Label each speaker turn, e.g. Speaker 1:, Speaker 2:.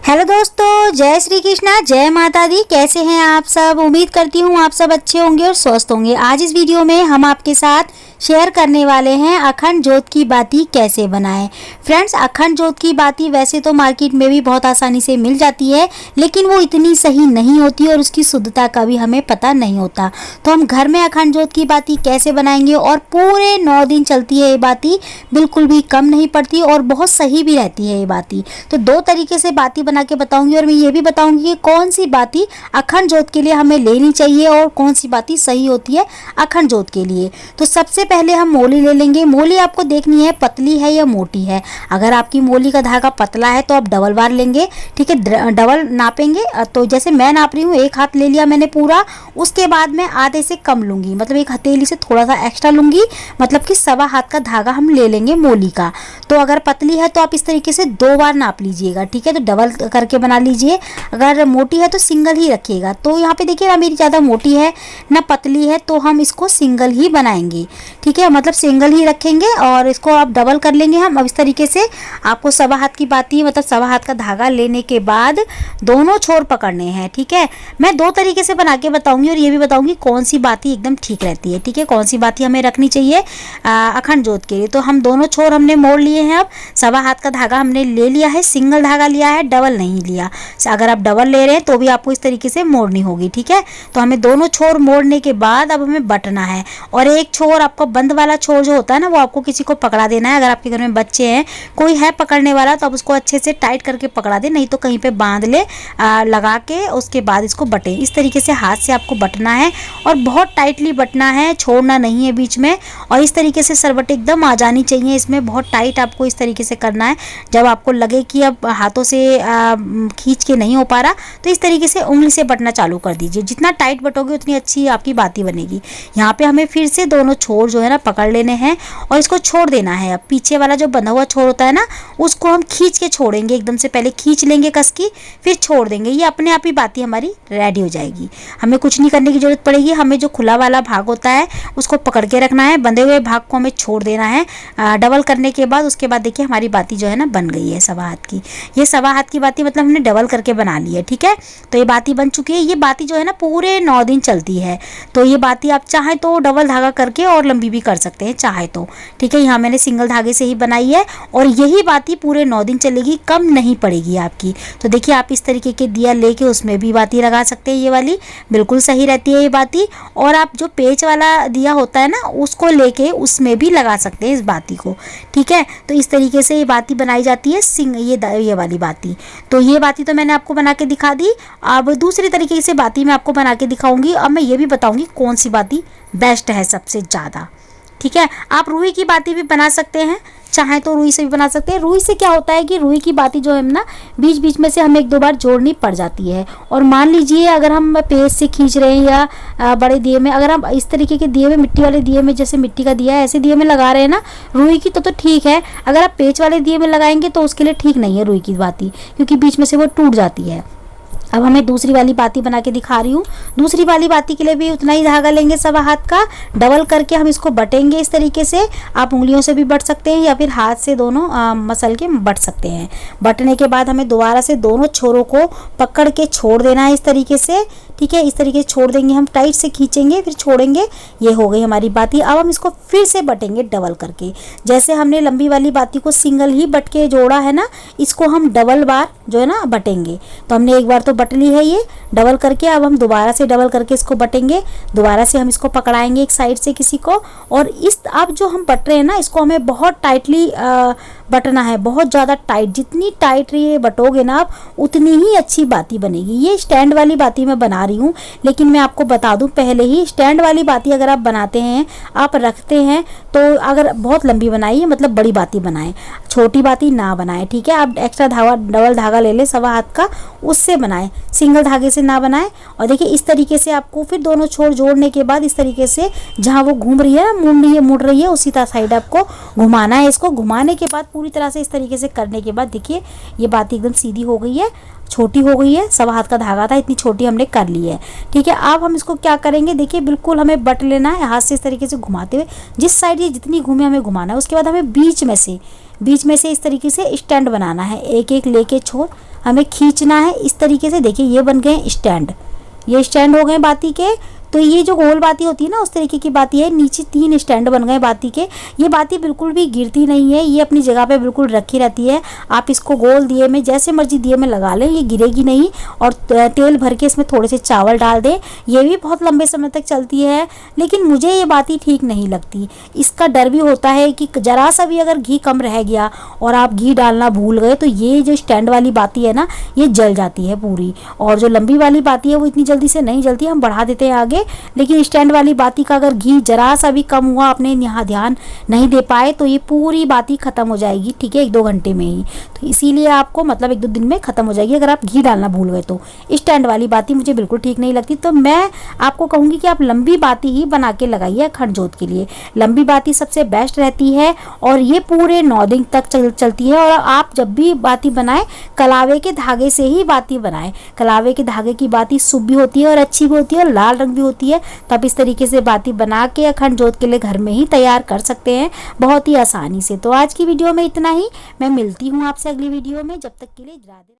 Speaker 1: Hello दोस्तों, जय श्री कृष्णा, जय माता दी। कैसे हैं आप सब? उम्मीद करती हूँ आप सब अच्छे होंगे और स्वस्थ होंगे। आज इस वीडियो में हम आपके साथ शेयर करने वाले हैं अखंड जोत की बाती कैसे बनाएं। फ्रेंड्स, अखंड जोत की बाती वैसे तो मार्केट में भी बहुत आसानी से मिल जाती है, लेकिन वो इतनी सही नहीं होती और उसकी शुद्धता का भी हमें पता नहीं होता। तो हम घर में अखंड जोत की बाती कैसे बनाएंगे और पूरे 9 दिन चलती है ये बाती, बिल्कुल भी कम नहीं पड़ती और बहुत सही भी रहती है ये बाती। तो 2 तरीके से बाती बना के बताऊंगी और मैं ये भी बताऊंगी कि कौन सी बाती अखंड जोत के लिए हमें लेनी चाहिए और कौन सी बाती सही होती है अखंड जोत के लिए। तो सबसे पहले हम मोली ले लेंगे। मोली आपको देखनी है पतली है या मोटी है। अगर आपकी मोली का धागा पतला है तो आप डबल बार लेंगे, ठीक है, डबल नापेंगे। तो जैसे मैं नाप रही हूँ, 1 हाथ ले लिया मैंने पूरा, उसके बाद मैं आधे से कम लूंगी, मतलब 1 हथेली से थोड़ा सा एक्स्ट्रा लूंगी, मतलब कि 1.25 हाथ का धागा हम ले लेंगे मोली का। तो अगर पतली है तो आप इस तरीके से 2 बार नाप लीजिएगा, ठीक है, तो डबल करके बना लीजिए। अगर मोटी है तो सिंगल ही रखिएगा। तो यहाँ पे देखिए ना, मेरी ज़्यादा मोटी है ना पतली है, तो हम इसको सिंगल ही बनाएंगे, ठीक है, मतलब सिंगल ही रखेंगे और इसको आप डबल कर लेंगे हम। अब इस तरीके से आपको 1.25 हाथ की बाती, मतलब 1.25 हाथ का धागा लेने के बाद दोनों छोर पकड़ने हैं, ठीक है। मैं 2 तरीके से बना के बताऊंगी और ये भी बताऊंगी कौन सी बाती एकदम ठीक रहती है, ठीक है, कौन सी बाती हमें रखनी चाहिए अखंड जोत के लिए। तो हम दोनों छोर हमने मोड़ लिए हैं। अब 1.25 हाथ का धागा हमने ले लिया है, सिंगल धागा लिया है, डबल नहीं लिया। अगर आप डबल ले रहे हैं तो भी आपको इस तरीके से मोड़नी होगी, ठीक है। तो हमें दोनों छोर मोड़ने के बाद अब हमें बटना है और एक छोर आपको बंद वाला छोर जो होता है ना, वो आपको किसी को पकड़ा देना है। अगर आपके घर में बच्चे हैं, कोई है पकड़ने वाला, तो आप उसको अच्छे से टाइट करके पकड़ा दे, नहीं तो कहीं पे बांध ले लगा के, उसके बाद इसको बटे। इस तरीके से हाथ से आपको बटना है और बहुत टाइटली बटना है, छोड़ना नहीं है बीच में। और इस तरीके से सरबट एकदम आ जानी चाहिए इसमें, बहुत टाइट आपको इस तरीके से करना है। जब आपको लगे कि अब हाथों से खींच के नहीं हो पा रहा, तो इस तरीके से उंगली से बटना चालू कर दीजिए। जितना टाइट बटोगे उतनी अच्छी आपकी बाती बनेगी। यहाँ पे हमें फिर से दोनों छोर जो है ना पकड़ लेने हैं और इसको छोड़ देना है। अब पीछे वाला जो बंधा हुआ छोर होता है ना, उसको हम खींच के छोड़ेंगे, एकदम से पहले खींच लेंगे कस की, फिर छोड़ देंगे। ये अपने आप ही बाती हमारी रेडी हो जाएगी, हमें कुछ नहीं करने की जरूरत पड़ेगी। हमें जो खुला वाला भाग होता है उसको पकड़ के रखना है, बंधे हुए भाग को हमें छोड़ देना है डबल करने के बाद। उसके बाद देखिए हमारी बाती जो है ना बन गई है 1.25 हाथ की। ये 1.25 हाथ की बाती मतलब हमने डबल करके बना ली है, ठीक है। तो ये बाती बन चुकी है। ये बाती जो है ना पूरे 9 दिन चलती है। तो ये बाती आप चाहे तो डबल धागा करके और लंबी भी कर सकते हैं चाहे तो, ठीक है। यहाँ मैंने सिंगल धागे से ही बनाई है और यही बाती पूरे 9 दिन चलेगी, कम नहीं पड़ेगी आपकी। तो देखिए आप इस तरीके के दिया लेके उसमें भी बाती लगा सकते हैं, ये वाली बिल्कुल सही रहती है ये बाती। और आप जो पेच वाला दिया होता है ना, उसको लेके उसमें भी लगा सकते हैं इस बाती को, ठीक है। तो इस तरीके से ये बाती बनाई जाती है ये वाली बाती। तो ये बाती तो मैंने आपको बना के दिखा दी। अब दूसरी तरीके से बाती मैं आपको बना के दिखाऊंगी। अब मैं ये भी बताऊंगी कौन सी बाती बेस्ट है सबसे ज़्यादा, ठीक है। आप रुई की बाती भी बना सकते हैं, चाहे तो रुई से भी बना सकते हैं। रुई से क्या होता है कि रुई की बाती जो है ना, बीच बीच में से हमें 1-2 बार जोड़नी पड़ जाती है। और मान लीजिए अगर हम पेज से खींच रहे हैं या बड़े दिए में, अगर हम इस तरीके के दिए में, मिट्टी वाले दिए में, जैसे मिट्टी का दिया है ऐसे दिए में लगा रहे हैं ना रुई की, तो ठीक है। अगर आप पेच वाले दिए में लगाएंगे तो उसके लिए ठीक नहीं है रुई की बाती, क्योंकि बीच में से वो टूट जाती है। अब हमें दूसरी वाली बाती बना के दिखा रही हूँ। दूसरी वाली बाती के लिए भी उतना ही धागा लेंगे 1.25 हाथ का, डबल करके हम इसको बटेंगे इस तरीके से। आप उंगलियों से भी बट सकते हैं या फिर हाथ से दोनों मसल के बट सकते हैं। बटने के बाद हमें दोबारा से दोनों छोरों को पकड़ के छोड़ देना है इस तरीके से, ठीक है। इस तरीके से छोड़ देंगे हम, टाइट से खींचेंगे फिर छोड़ेंगे। ये हो गई हमारी बाती। अब हम इसको फिर से बटेंगे डबल करके। जैसे हमने लंबी वाली बाती को सिंगल ही बट के जोड़ा है ना, इसको हम डबल बार जो है ना बटेंगे। तो हमने एक बार तो बट ली है ये डबल करके, अब हम दोबारा से डबल करके इसको बटेंगे। दोबारा से हम इसको पकड़ाएंगे एक साइड से किसी को, और इस अब जो हम बट रहे हैं ना, इसको हमें बहुत टाइटली बटना है, बहुत ज़्यादा टाइट। जितनी टाइट ये बटोगे ना आप, उतनी ही अच्छी बाती बनेगी। ये स्टैंड वाली बाती मैं बना रही हूँ, लेकिन मैं आपको बता दूं पहले ही, स्टैंड वाली बाती अगर आप बनाते हैं, आप रखते हैं, तो अगर बहुत लंबी बनाइए, मतलब बड़ी बाती बनाएं, छोटी बाती ना बनाएं, ठीक है। आप एक्स्ट्रा धागा, डबल धागा ले लें 1.25 हाथ का, उससे बनाएं, सिंगल धागे से ना बनाएं। और देखिए इस तरीके से आपको फिर दोनों छोर जोड़ने के बाद इस तरीके से जहाँ वो घूम रही है ना, मुड़ रही है, उसी साइड आपको घुमाना है। इसको घुमाने के बाद पूरी तरह से इस तरीके से करने के बाद देखिए ये बात एकदम सीधी हो गई है, छोटी हो गई है। 1.25 हाथ का धागा था, इतनी छोटी हमने कर ली है, ठीक है। अब हम इसको क्या करेंगे, देखिए बिल्कुल हमें बट लेना है हाथ से इस तरीके से घुमाते हुए, जिस साइड ये जितनी घूमे हमें घुमाना है। उसके बाद हमें बीच में से इस तरीके से स्टैंड बनाना है, एक एक लेके छोर हमें खींचना है इस तरीके से। देखिए ये बन गए स्टैंड, ये स्टैंड हो गए बाती के। तो ये जो गोल बाती होती है ना उस तरीके की बाती है। नीचे 3 स्टैंड बन गए बाती के। ये बाती बिल्कुल भी गिरती नहीं है, ये अपनी जगह पे बिल्कुल रखी रहती है। आप इसको गोल दिए में जैसे मर्जी दिए में लगा लें, ये गिरेगी नहीं। और तेल भर के इसमें थोड़े से चावल डाल दें, ये भी बहुत लंबे समय तक चलती है। लेकिन मुझे ये बाती ठीक नहीं लगती। इसका डर भी होता है कि ज़रा सा भी अगर घी कम रह गया और आप घी डालना भूल गए तो ये जो स्टैंड वाली बाती है ना ये जल जाती है पूरी। और जो लंबी वाली बाती है वो इतनी जल्दी से नहीं जलती, हम बढ़ा देते हैं आगे। लेकिन स्टैंड वाली बाती का अगर घी जरा सा भी कम हुआ, आपने यहाँ ध्यान नहीं दे पाए तो ये पूरी बाती खत्म हो जाएगी, ठीक है, 1-2 घंटे में ही। तो इसीलिए आपको मतलब 1-2 दिन में खत्म हो जाएगी अगर आप घी डालना भूल गए तो। स्टैंड वाली बाती मुझे बिल्कुल ठीक नहीं लगती। तो मैं आपको कहूँगी कि आप लंबी बाती ही बना के लगाइए अखंड जोत के लिए। लंबी बाती सबसे बेस्ट रहती है और ये पूरे 9 दिन तक चलती है। और आप जब भी बाती बनाएं कलावे के धागे से ही बाती बनाएं। कलावे के धागे की बाती शुभ भी होती है और अच्छी भी होती है और लाल रंग भी होती है। तो आप इस तरीके से बाती बना के अखंड जोत के लिए घर में ही तैयार कर सकते हैं बहुत ही आसानी से। तो आज की वीडियो में इतना ही। मैं मिलती हूँ आपसे अगली वीडियो में। जब तक के लिए राधे।